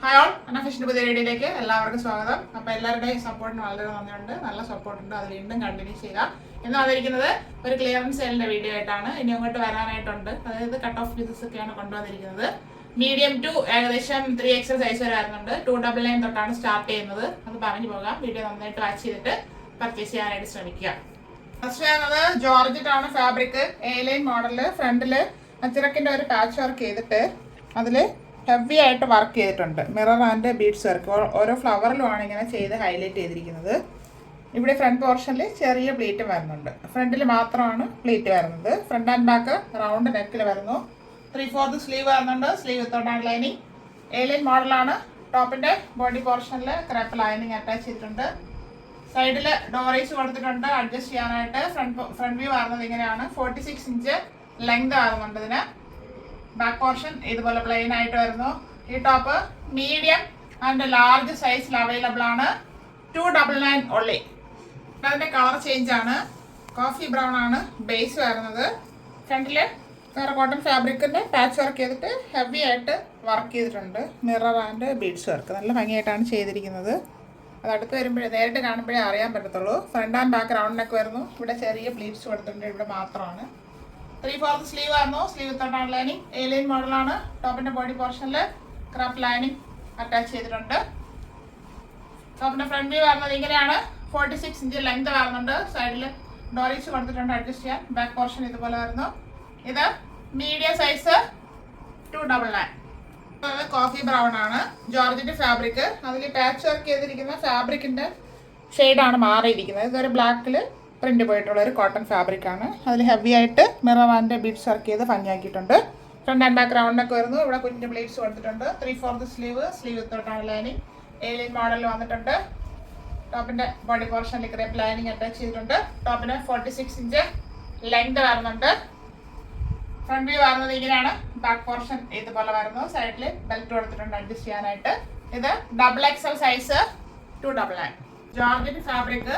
Hi all, അനഫിഷിൻ്റെ പുതിയ വീഡിയോയിലേക്ക് എല്ലാവർക്കും സ്വാഗതം. അപ്പോൾ എല്ലാവരുടെയും സപ്പോർട്ടിന് വളരെ നന്ദിയുണ്ട്. നല്ല സപ്പോർട്ടുണ്ട്, അത് വീണ്ടും കണ്ടിന്യൂ ചെയ്യുക. ഇന്ന് വന്നിരിക്കുന്നത് ഒരു ക്ലിയറൻസ് സെയിലിൻ്റെ വീഡിയോ ആയിട്ടാണ്. ഇനി അങ്ങോട്ട് വരാനായിട്ടുണ്ട്. അതായത് കട്ട് ഓഫ് പീസസ് ഒക്കെയാണ് കൊണ്ടുവന്നിരിക്കുന്നത്. മീഡിയം ടു ഏകദേശം 3XL സൈസ് വരെ വരുന്നുണ്ട്. 299 തൊട്ടാണ് സ്റ്റാർട്ട് ചെയ്യുന്നത്. അത് പറഞ്ഞു പോകാം. വീഡിയോ നന്നായിട്ട് വാച്ച് ചെയ്തിട്ട് പർച്ചേസ് ചെയ്യാനായിട്ട് ശ്രമിക്കുക. ഫസ്റ്റ് ചെയ്യുന്നത് ജോർജറ്റാണ് ഫാബ്രിക്, A-ലൈൻ മോഡല്. ഫ്രണ്ടിൽ അച്ചിറക്കിൻ്റെ ഒരു പാച്ച് വർക്ക് ചെയ്തിട്ട് അതിൽ ഹെവി ആയിട്ട് വർക്ക് ചെയ്തിട്ടുണ്ട്. മിറർ ആൻഡ് ബീഡ്സ് വർക്ക് ഓരോ ഫ്ലവറിലുമാണ് ഇങ്ങനെ ചെയ്ത് ഹൈലൈറ്റ് ചെയ്തിരിക്കുന്നത്. ഇവിടെ ഫ്രണ്ട് പോർഷനിൽ ചെറിയ പ്ലീറ്റ് വരുന്നുണ്ട്. ഫ്രണ്ടിൽ മാത്രമാണ് പ്ലീറ്റ് വരുന്നത്. ഫ്രണ്ട് ആൻഡ് ബാക്ക് റൗണ്ട് നെക്കിൽ വരുന്നു. 3/4 സ്ലീവ് വരുന്നുണ്ട്. സ്ലീവ് വിത്തോട്ടാണ് ലൈനിങ്. A-ലൈൻ മോഡലാണ്. ടോപ്പിൻ്റെ ബോഡി പോർഷനിൽ ക്രാപ്പ് ലൈനിങ് അറ്റാച്ച് ചെയ്തിട്ടുണ്ട്. സൈഡിൽ ഡോറീസ് കൊടുത്തിട്ടുണ്ട് അഡ്ജസ്റ്റ് ചെയ്യാനായിട്ട്. ഫ്രണ്ട് വ്യൂ വരുന്നത് ഇങ്ങനെയാണ്. 46 ഇഞ്ച് ലെങ്ത് വരുന്നുണ്ട് ഇതിന്. ബാക്ക് പോർഷൻ ഇതുപോലെ പ്ലെയിൻ ആയിട്ട് വരുന്നു. ഈ ടോപ്പ് മീഡിയം ആൻഡ് ലാർജ് സൈസിൽ അവൈലബിൾ ആണ്. 299 ഓൺലി. അതിൻ്റെ കളർ ചേഞ്ച് ആണ്. കോഫി ബ്രൗൺ ആണ് ബേസ് വരുന്നത്. ഫ്രണ്ടിൽ വേറെ കോട്ടൺ ഫാബ്രിക്കിൻ്റെ പാച്ച് വർക്ക് ചെയ്തിട്ട് ഹെവി ആയിട്ട് വർക്ക് ചെയ്തിട്ടുണ്ട്. മിറർ ആൻഡ് ബീഡ്സ് വർക്ക് നല്ല ഭംഗിയായിട്ടാണ് ചെയ്തിരിക്കുന്നത്. അത് അടുത്ത് വരുമ്പോഴേ നേരിട്ട് കാണുമ്പോഴേ അറിയാൻ പറ്റത്തുള്ളൂ. Front and back round neck വരുന്നു. ഇവിടെ ചെറിയ പ്ലീറ്റ്സ് കൊടുത്തിട്ടുണ്ട്. ഇവിടെ മാത്രമാണ്. 3/4 സ്ലീവ് ആയിരുന്നു. സ്ലീവ് വിത്തോട്ടാണ് ലൈനിങ്. A-ലൈൻ മോഡലാണ്. ടോപ്പിൻ്റെ ബോഡി പോർഷനിൽ ക്രാപ്പ് ലൈനിങ് അറ്റാച്ച് ചെയ്തിട്ടുണ്ട്. ടോപ്പിൻ്റെ ഫ്രണ്ട് വ്യൂ വരുന്നത് ഇങ്ങനെയാണ്. 46 ഇഞ്ച് ലെങ്ത് വരുന്നുണ്ട്. സൈഡിൽ ഡോറീസ് കൊടുത്തിട്ടുണ്ട് അഡ്ജസ്റ്റ് ചെയ്യാൻ. ബാക്ക് പോർഷൻ ഇതുപോലെ വരുന്നു. ഇത് മീഡിയം സൈസ് 299. കോഫി ബ്രൗൺ ആണ്. Georgette fabric. അതിൽ പാച്ച് വർക്ക് ചെയ്തിരിക്കുന്ന ഫാബ്രിക്കിൻ്റെ ഷെയ്ഡാണ് മാറിയിരിക്കുന്നത്. ഇതൊരു ബ്ലാക്കിൽ പ്രിന്റ് പോയിട്ടുള്ള ഒരു കോട്ടൺ ഫാബ്രിക് ആണ്. അതിൽ ഹെവി ആയിട്ട് മിറർ ആൻഡ് ബീഡ്സ് വർക്ക് ചെയ്ത് ഭംഗിയാക്കിയിട്ടുണ്ട്. ഫ്രണ്ട് ആൻഡ് ബാക്ക് റൗണ്ടൊക്കെ വരുന്നു. ഇവിടെ കുഞ്ഞു പ്ലേറ്റ്സ് കൊടുത്തിട്ടുണ്ട്. 3/4 സ്ലീവ് വിത്തോട്ടാണ് ലൈനിങ്. A-ലൈൻ മോഡലിൽ വന്നിട്ടുണ്ട്. ടോപ്പിൻ്റെ ബോഡി പോർഷനിൽ ക്രേപ്പ് ലൈനിങ് അറ്റാച്ച് ചെയ്തിട്ടുണ്ട്. ടോപ്പിന് 46 ഇഞ്ച് ലെങ്ത് വരുന്നുണ്ട്. ഫ്രണ്ട് വ്യൂ വരുന്നത് ഇങ്ങനെയാണ്. ബാക്ക് പോർഷൻ ഇതുപോലെ വരുന്നു. സൈഡിൽ ബെൽറ്റ് കൊടുത്തിട്ടുണ്ട് അഡ്ജസ്റ്റ് ചെയ്യാനായിട്ട്. ഇത് XXL സൈസ് 299. ജോർജറ്റ് ഫാബ്രിക്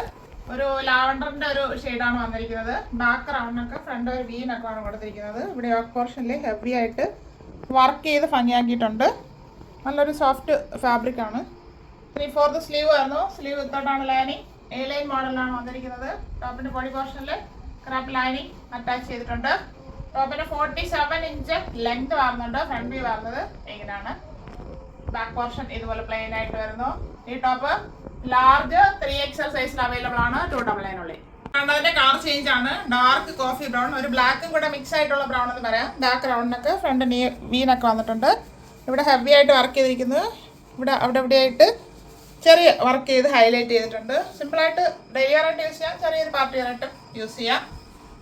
ഒരു ലാവണ്ടറിൻ്റെ ഒരു ഷെയ്ഡാണ് വന്നിരിക്കുന്നത്. ബാക്ക് റൗണ്ടൊക്കെ ഫ്രണ്ട് ഒരു വീനൊക്കെയാണ് കൊടുത്തിരിക്കുന്നത്. ഇവിടെ യോക്ക് പോർഷനിൽ ഹെവി ആയിട്ട് വർക്ക് ചെയ്ത് ഭംഗിയാക്കിയിട്ടുണ്ട്. നല്ലൊരു സോഫ്റ്റ് ഫാബ്രിക്കാണ്. 3/4 സ്ലീവ് വരുന്നു. സ്ലീവ് വിത്തോട്ടാണ് ലൈനിങ്. A-ലൈൻ മോഡലാണ് വന്നിരിക്കുന്നത്. ടോപ്പിൻ്റെ ബോഡി പോർഷനിൽ ക്രാപ്പ് ലൈനിങ് അറ്റാച്ച് ചെയ്തിട്ടുണ്ട്. ടോപ്പിന് 47 ഇഞ്ച് ലെങ്ത് വരുന്നുണ്ട്. ഫ്രണ്ട് വ്യൂ വരുന്നത് ഇങ്ങനെയാണ്. ബാക്ക് പോർഷൻ ഇതുപോലെ പ്ലെയിൻ ആയിട്ട് വരുന്നു. ഈ ടോപ്പ് ലാർജ് 3XL സൈസിൽ അവൈലബിൾ ആണ്. 299 ഉള്ളിൽ. അതിന്റെ കളർ ചേഞ്ച് ആണ്. ഡാർക്ക് കോഫി ബ്രൗൺ, ഒരു ബ്ലാക്കും കൂടെ മിക്സ് ആയിട്ടുള്ള ബ്രൗൺ എന്ന് പറയാം. ബാക്ക് റൗണ്ടിനൊക്കെ ഫ്രണ്ട് വീനൊക്കെ വന്നിട്ടുണ്ട്. ഇവിടെ ഹെവി ആയിട്ട് വർക്ക് ചെയ്തിരിക്കുന്നത്. ഇവിടെ അവിടെ ആയിട്ട് ചെറിയ വർക്ക് ചെയ്ത് ഹൈലൈറ്റ് ചെയ്തിട്ടുണ്ട്. സിമ്പിളായിട്ട് ഡെയിലി വെയറായിട്ട് യൂസ് ചെയ്യാം. ചെറിയൊരു പാർട്ടി വെയറായിട്ടും യൂസ് ചെയ്യാം.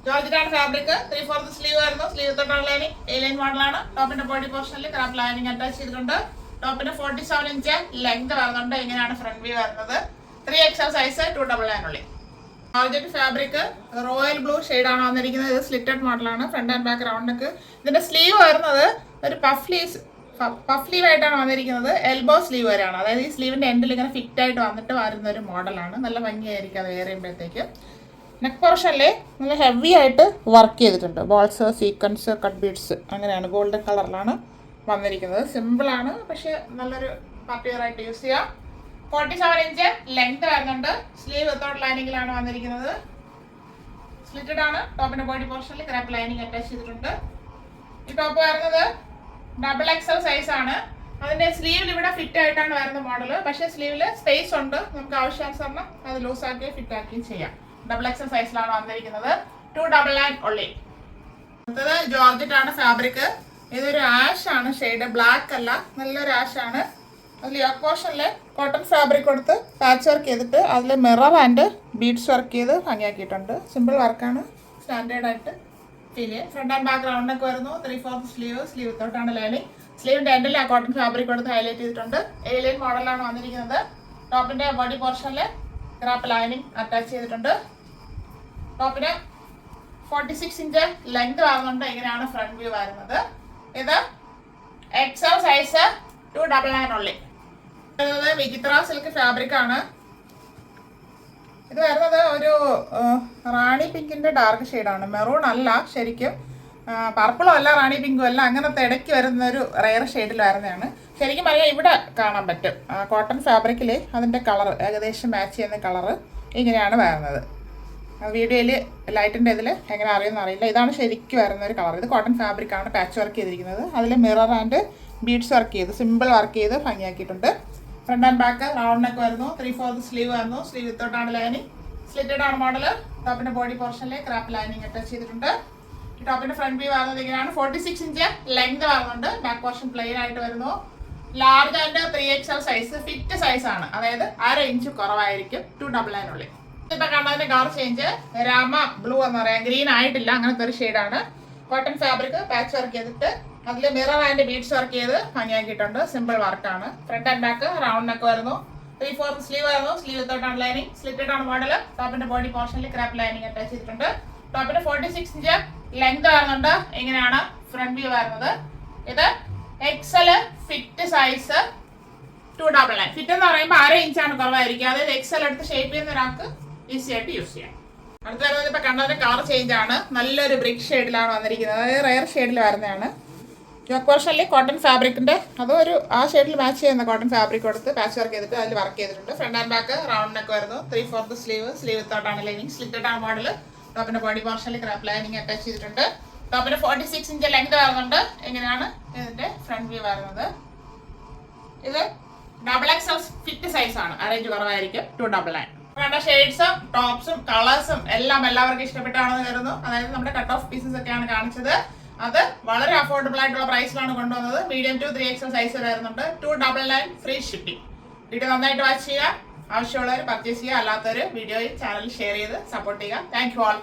ജോർജറ്റാണ് ഫാബ്രിക്. 3/4 സ്ലീവ് വരുന്നു. സ്ലീവ് തൊട്ടാണ് ലൈനിങ്. A-ലൈൻ മോഡലാണ്. ടോപ്പിന്റെ ബോഡി പോർഷനിൽ ക്രാപ്പ് ലൈനിങ് അറ്റാച്ച് ചെയ്തിട്ടുണ്ട്. ടോപ്പിന് 47 ഇഞ്ച് ലെങ്ത് വരുന്നുണ്ട്. ഇങ്ങനെയാണ് ഫ്രണ്ട് വ്യൂ വരുന്നത്. 3XL സൈസ് 299 ഉള്ളിൽ. ജോർജറ്റ് ഫാബ്രിക് റോയൽ ബ്ലൂ ഷെയ്ഡാണ് വന്നിരിക്കുന്നത്. ഇത് സ്ലിറ്റഡ് മോഡലാണ്. ഫ്രണ്ട് ആൻഡ് ബാക്ക് റൗണ്ടൊക്കെ. ഇതിന്റെ സ്ലീവ് വരുന്നത് ഒരു പഫ് ലീവ് ആയിട്ടാണ് വന്നിരിക്കുന്നത്. എൽബോ സ്ലീവ് വരെയാണ്. അതായത് ഈ സ്ലീവിന്റെ എൻഡിൽ ഇങ്ങനെ ഫിറ്റ് ആയിട്ട് വന്നിട്ട് വരുന്ന ഒരു മോഡലാണ്. നല്ല ഭംഗിയായിരിക്കും അത് വെയർ ചെയ്യുമ്പോഴത്തേക്ക്. നെക്ക് പോർഷനിൽ നല്ല ഹെവി ആയിട്ട് വർക്ക് ചെയ്തിട്ടുണ്ട്. ബോൾസ്, സീക്വൻസ്, കട്ട് ബീഡ്സ് അങ്ങനെയാണ്. ഗോൾഡൻ കളറിലാണ് വന്നിരിക്കുന്നത്. സിമ്പിളാണ്, പക്ഷെ നല്ലൊരു പാർട്ടി വെയർ ആയിട്ട് യൂസ് ചെയ്യാം. 47 ഇഞ്ച് ലെങ്ത് വരുന്നുണ്ട്. സ്ലീവ് വിത്തൗട്ട് ലൈനിങ്ങിലാണ് വന്നിരിക്കുന്നത്. സ്ലിറ്റഡ് ആണ്. ടോപ്പിന്റെ ബോഡി പോർഷനിൽ ക്രാപ്പ് ലൈനിങ് അറ്റാച്ച് ചെയ്തിട്ടുണ്ട്. ഈ ടോപ്പ് വരുന്നത് XXL സൈസ് ആണ്. അതിന്റെ സ്ലീവിൽ ഇവിടെ ഫിറ്റ് ആയിട്ടാണ് വരുന്ന മോഡല്. പക്ഷേ സ്ലീവിൽ സ്പേസ് ഉണ്ട്. നമുക്ക് ആവശ്യാനുസരണം അത് ലൂസാക്കി ഫിറ്റ് ആക്കുകയും ചെയ്യാം. XXL സൈസിലാണ് വന്നിരിക്കുന്നത്. 299 ഉള്ളി. അടുത്തത് ജോർജറ്റ് ആണ് ഫാബ്രിക്. ഇതൊരു ആഷ് ആണ് ഷെയ്ഡ്, ബ്ലാക്ക് അല്ല, നല്ലൊരു ആഷ് ആണ്. അതിൽ യോക്ക് പോർഷനിൽ കോട്ടൺ ഫാബ്രിക് കൊടുത്ത് പാച്ച് വർക്ക് ചെയ്തിട്ട് അതിൽ മിറർ ആൻഡ് ബീഡ്സ് വർക്ക് ചെയ്ത് ഭംഗിയാക്കിയിട്ടുണ്ട്. സിമ്പിൾ വർക്കാണ്. സ്റ്റാൻഡേർഡ് ആയിട്ട് ഫീൽ ചെയ്യും. ഫ്രണ്ട് ആൻഡ് ബാക്ക് റൗണ്ടൊക്കെ വരുന്നു. 3/4 സ്ലീവ് വിത്തോട്ടാണ് ലൈനിങ്. സ്ലീവിൻ്റെ എൻഡിൽ ആ കോട്ടൺ ഫാബ്രിക് കൊടുത്ത് ഹൈലൈറ്റ് ചെയ്തിട്ടുണ്ട്. A-ലൈൻ മോഡലാണ് വന്നിരിക്കുന്നത്. ടോപ്പിൻ്റെ ബോഡി പോർഷനിൽ ക്രാപ്പ് ലൈനിങ് അറ്റാച്ച് ചെയ്തിട്ടുണ്ട്. ടോപ്പിന് 46 ഇഞ്ച് ലെങ്ത് വരുന്നുണ്ട്. ഇങ്ങനെയാണ് ഫ്രണ്ട് വ്യൂ വരുന്നത്. ഇത് XL സൈസ് 299 ഉള്ളി. വിചിത്ര സിൽക്ക് ഫാബ്രിക് ആണ്. ഇത് വരുന്നത് ഒരു റാണി പിങ്കിന്റെ ഡാർക്ക് ഷെയ്ഡാണ്. മെറൂൺ അല്ല ശരിക്കും. പർപ്പിളും അല്ല റാണി പിങ്കും അല്ല, അങ്ങനത്തെ ഇടയ്ക്ക് വരുന്ന ഒരു റെയർ ഷെയ്ഡിൽ വരുന്നതാണ്. ശരിക്കും പറയാം ഇവിടെ കാണാൻ പറ്റും കോട്ടൺ ഫാബ്രിക്കിൽ അതിൻ്റെ കളർ ഏകദേശം മാച്ച് ചെയ്യുന്ന കളറ് ഇങ്ങനെയാണ് വരുന്നത്. വീഡിയോയിൽ ലൈറ്റിൻ്റെ ഇതിൽ എങ്ങനെ അറിയുമെന്ന് അറിയില്ല. ഇതാണ് ശരിക്കും വരുന്ന ഒരു കളർ. ഇത് കോട്ടൺ ഫാബ്രിക്കാണ് പാച്ച് വർക്ക് ചെയ്തിരിക്കുന്നത്. അതിൽ മിറർ ആൻഡ് ബീഡ്സ് വർക്ക് ചെയ്ത് സിമ്പിൾ വർക്ക് ചെയ്ത് ഭംഗിയാക്കിയിട്ടുണ്ട്. Front and back round neck വരുന്നു. 3/4 സ്ലീവ് വരുന്നു. സ്ലീവ് വിത്തോട്ടാണ് ലൈനിങ്. സ്ലിറ്റഡ് ആണ് മോഡൽ. ടോപ്പിൻ്റെ ബോഡി പോർഷനിൽ ക്രാപ്പ് ലൈനിങ് അറ്റാച്ച് ചെയ്തിട്ടുണ്ട്. ടോപ്പിൻ്റെ ഫ്രണ്ട് വ്യൂ വരുന്നത് ഇങ്ങനെയാണ്. 46 ഇഞ്ച് ലെങ്ത് വരുന്നുണ്ട്. ബാക്ക് പോർഷൻ പ്ലെയിൻ ആയിട്ട് വരുന്നു. Large and 3XL size fit size ആണ്. അതായത് 1/2 ഇഞ്ച് കുറവായിരിക്കും 299 ഇപ്പൊ കാണുന്നതിന്റെ കളർ ചേഞ്ച് രാമ ബ്ലൂ എന്ന് പറയാം. ഗ്രീൻ ആയിട്ടില്ല, അങ്ങനത്തെ ഒരു ഷെയ്ഡാണ്. കോട്ടൺ ഫാബ്രിക് പാച്ച് വർക്ക് ചെയ്തിട്ട് അതിൽ മിറർ ആൻഡ് ബീഡ്സ് വർക്ക് ചെയ്ത് ഭംഗിയാക്കിയിട്ടുണ്ട്. സിമ്പിൾ വർക്കാണ്. Front and back round neck വരുന്നു. 3/4 സ്ലീവ് വരുന്നു. സ്ലീവ് വിത്തോട്ടാണ് ലൈനിങ്. സ്ലിറ്റഡ് ആണ് മോഡൽ. ടോപ്പിന്റെ ബോഡി പോർഷനിൽ ക്രാപ്പ് ലൈനിങ് അറ്റാച്ച് ചെയ്തിട്ടുണ്ട്. ടോപ്പിന് 46 ഇഞ്ച് ലെങ്ത് വരുന്നുണ്ട്. ഇങ്ങനെയാണ് ഫ്രണ്ട് വ്യൂ വരുന്നത്. ഇത് XL ഫിറ്റ് സൈസ് 299. ഫിറ്റ് എന്ന് പറയുമ്പോൾ 1/2 ഇഞ്ചാണ് കുറവായിരിക്കും. അതായത് XL എടുത്ത് ഷേപ്പ് ചെയ്യുന്ന ഒരാൾക്ക് ഈസി ആയിട്ട് യൂസ് ചെയ്യാം. അടുത്ത വരുന്നത് ഇപ്പൊ കണ്ടതിന്റെ കളർ ചേഞ്ച് ആണ്. നല്ലൊരു ബ്രിക്ക് ഷെയ്ഡിലാണ് വന്നിരിക്കുന്നത്. അതായത് റയർ ഷെയ്ഡിൽ വരുന്നതാണ്. യോക്ക് പോർഷനിൽ കോട്ടൺ ഫാബ്രിക്കിന്റെ അതൊരു ആ ഷെയ്ഡിൽ മാച്ച് ചെയ്യുന്ന കോട്ടൺ ഫാബ്രിക് കൊടുത്ത് പാച്ച് വർക്ക് ചെയ്തിട്ട് അതിൽ വർക്ക് ചെയ്തിട്ടുണ്ട്. Front and back round neck വരുന്നു. 3/4 സ്ലീവ് വിത്തോട്ടാണ് ലൈനിങ്. സ്ലിറ്റഡ് ആണ് മോഡൽ. ടോപ്പിന്റെ ബോഡി പോർഷനിൽ ക്രാപ്പ് ലൈനിങ് അറ്റാച്ച് ചെയ്തിട്ടുണ്ട്. ടോപ്പിന് 46 ഇഞ്ച് ലെങ്ത് വരുന്നുണ്ട്. ഇങ്ങനെയാണ് ഇതിന്റെ ഫ്രണ്ട് വ്യൂ വരുന്നത്. ഇത് XXL ഫിറ്റ് സൈസ് ആണ്. 1/2 ഇഞ്ച് കുറവായിരിക്കും 299. വേണ്ട ഷെയ്ഡ്സും ടോപ്സും കളേഴ്സും എല്ലാം എല്ലാവർക്കും ഇഷ്ടപ്പെട്ടാണെന്ന് കരുതുന്നു. അതായത് നമ്മുടെ കട്ട് ഓഫ് പീസസ് ഒക്കെയാണ് കാണിച്ചത്. അത് വളരെ അഫോർഡബിൾ ആയിട്ടുള്ള പ്രൈസിലാണ് കൊണ്ടുവന്നത്. മീഡിയം ടു 3XL സൈസ് വരുന്നുണ്ട്. 299 ഫ്രീ ഷിപ്പിംഗ്. വീഡിയോ നന്നായിട്ട് വാച്ച് ചെയ്യുക. ആവശ്യമുള്ളവർ പർച്ചേസ് ചെയ്യുക. അല്ലാത്തവർ വീഡിയോയിൽ ചാനൽ ഷെയർ ചെയ്ത് സപ്പോർട്ട് ചെയ്യുക. Thank you all.